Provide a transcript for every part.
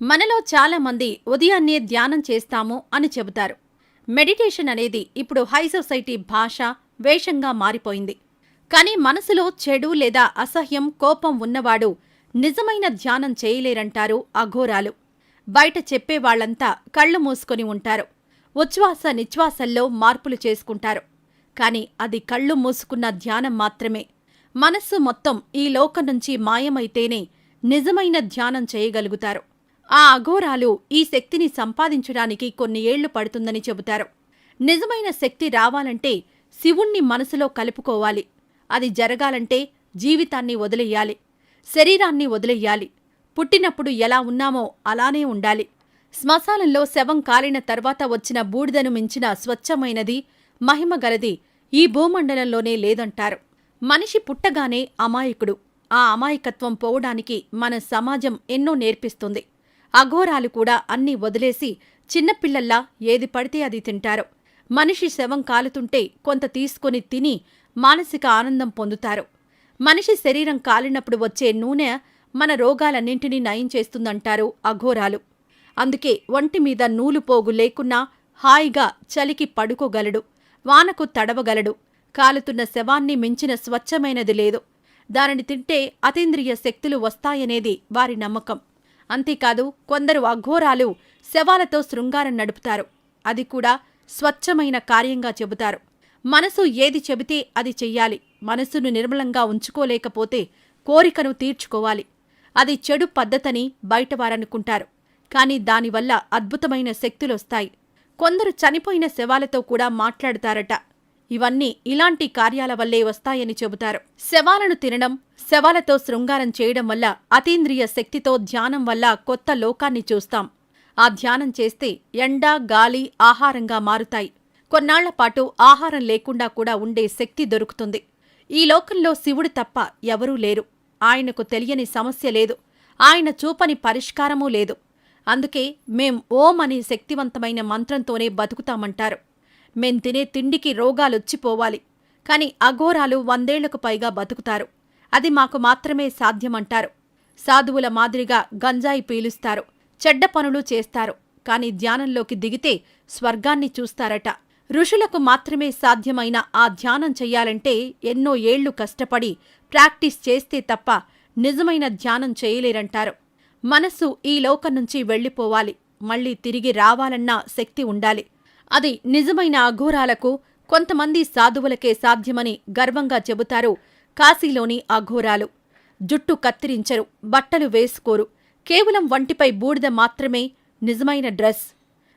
మనలో చాలామంది ఉదయాన్నే ధ్యానం చేస్తాము అని చెబుతారు. మెడిటేషన్ అనేది ఇప్పుడు హై సొసైటీ భాష, వేషంగా మారిపోయింది. కానీ మనసులో చెడు లేదా అసహ్యం, కోపం ఉన్నవాడు నిజమైన ధ్యానం చేయలేరంటారు అఘోరాలు. బయట చెప్పేవాళ్లంతా కళ్ళు మూసుకొని ఉంటారు. ఉచ్ఛ్వాస నిశ్వాసల్లో మార్పులు చేసుకుంటారు. కాని అది కళ్ళు మూసుకున్న ధ్యానం మాత్రమే. మనస్సు మొత్తం ఈ లోకం నుంచి మాయమైతేనే నిజమైన ధ్యానం చేయగలుగుతారు. ఆ అఘోరాలు ఈ శక్తిని సంపాదించడానికి కొన్ని ఏళ్లు పడుతుందని చెబుతారు. నిజమైన శక్తి రావాలంటే శివుణ్ణి మనసులో కలుపుకోవాలి. అది జరగాలంటే జీవితాన్ని వదిలెయ్యాలి, శరీరాన్ని వదిలెయ్యాలి. పుట్టినప్పుడు ఎలా ఉన్నామో అలానే ఉండాలి. శ్మశానంలో శవం కాలిన తర్వాత వచ్చిన బూడిదను మించిన స్వచ్ఛమైనది, మహిమగలది ఈ భూమండలంలోనే లేదంటారు. మనిషి పుట్టగానే అమాయకుడు. ఆ అమాయకత్వం పోవడానికి మన సమాజం ఎన్నో నేర్పిస్తుంది. అఘోరాలు కూడా అన్నీ వదిలేసి చిన్నపిల్లల్లా ఏది పడితే అది తింటారు. మనిషి శవం కాలుతుంటే కొంత తీసుకుని తిని మానసిక ఆనందం పొందుతారు. మనిషి శరీరం కాలినప్పుడు వచ్చే నూనె మన రోగాలన్నింటినీ నయం చేస్తుందంటారు అఘోరాలు. అందుకే ఒంటిమీద నూలుపోగు లేకున్నా హాయిగా చలికి పడుకోగలడు, వానకు తడవగలడు. కాలుతున్న శవాన్ని మించిన స్వచ్ఛమైనది లేదు. దానిని తింటే అతీంద్రియ శక్తులు వస్తాయనేది వారి నమ్మకం. అంతేకాదు, కొందరు అఘోరాలు శవాలతో శృంగారం నడుపుతారు. అది కూడా స్వచ్ఛమైన కార్యంగా చెబుతారు. మనసు ఏది చెబితే అది చెయ్యాలి. మనసును నిర్మలంగా ఉంచుకోలేకపోతే కోరికను తీర్చుకోవాలి. అది చెడు పద్ధతని బయటవారనుకుంటారు. కాని దానివల్ల అద్భుతమైన శక్తులొస్తాయి. కొందరు చనిపోయిన శవాలతో కూడా మాట్లాడతారట. ఇవన్నీ ఇలాంటి కార్యాల వల్లే వస్తాయని చెబుతారు. శవాలను తినడం, శవాలతో శృంగారం చేయడం వల్ల అతీంద్రియ శక్తితో ధ్యానం వల్ల కొత్త లోకాన్ని చూస్తాం. ఆ ధ్యానం చేస్తే ఎండ, గాలి ఆహారంగా మారుతాయి. కొన్నాళ్లపాటు ఆహారం లేకుండా కూడా ఉండే శక్తి దొరుకుతుంది. ఈ లోకంలో శివుడు తప్ప ఎవరూ లేరు. ఆయనకు తెలియని సమస్య లేదు. ఆయన చూపని పరిష్కారమూ లేదు. అందుకే మేం ఓం అనే శక్తివంతమైన మంత్రంతోనే బతుకుతామంటారు. మేం తినే తిండికి రోగాలొచ్చిపోవాలి. కాని అఘోరాలు 100 ఏళ్లకు పైగా బతుకుతారు. అది మాకు మాత్రమే సాధ్యమంటారు. సాధువుల మాదిరిగా గంజాయి పీలుస్తారు, చెడ్డ పనులు చేస్తారు. కాని ధ్యానంలోకి దిగితే స్వర్గాన్ని చూస్తారట. ఋషులకు మాత్రమే సాధ్యమైన ఆ ధ్యానం చెయ్యాలంటే ఎన్నో ఏళ్లు కష్టపడి ప్రాక్టీస్ చేస్తే తప్ప నిజమైన ధ్యానం చేయలేరంటారు. మనస్సు ఈ లోకం నుంచి వెళ్ళిపోవాలి, మళ్లీ తిరిగి రావాలన్న శక్తి ఉండాలి. అది నిజమైన అఘోరాలకు, కొంతమంది సాధువులకే సాధ్యమని గర్వంగా చెబుతారు కాశీలోని అఘోరాలు. జుట్టు కత్తిరించరు, బట్టలు వేసుకోరు. కేవలం వంటిపై బూడిద మాత్రమే నిజమైన డ్రెస్.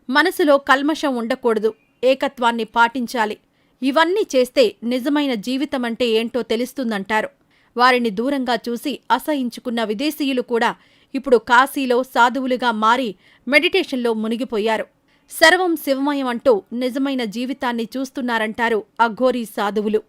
మనసులో కల్మషం ఉండకూడదు, ఏకత్వాన్ని పాటించాలి. ఇవన్నీ చేస్తే నిజమైన జీవితమంటే ఏంటో తెలుస్తుందంటారు. వారిని దూరంగా చూసి అసహించుకున్న విదేశీయులు కూడా ఇప్పుడు కాశీలో సాధువులుగా మారి మెడిటేషన్లో మునిగిపోయారు. సర్వం శివమయం అంటూ నిజమైన జీవితాన్ని చూస్తున్నారంటారు అఘోరీ సాధువులు.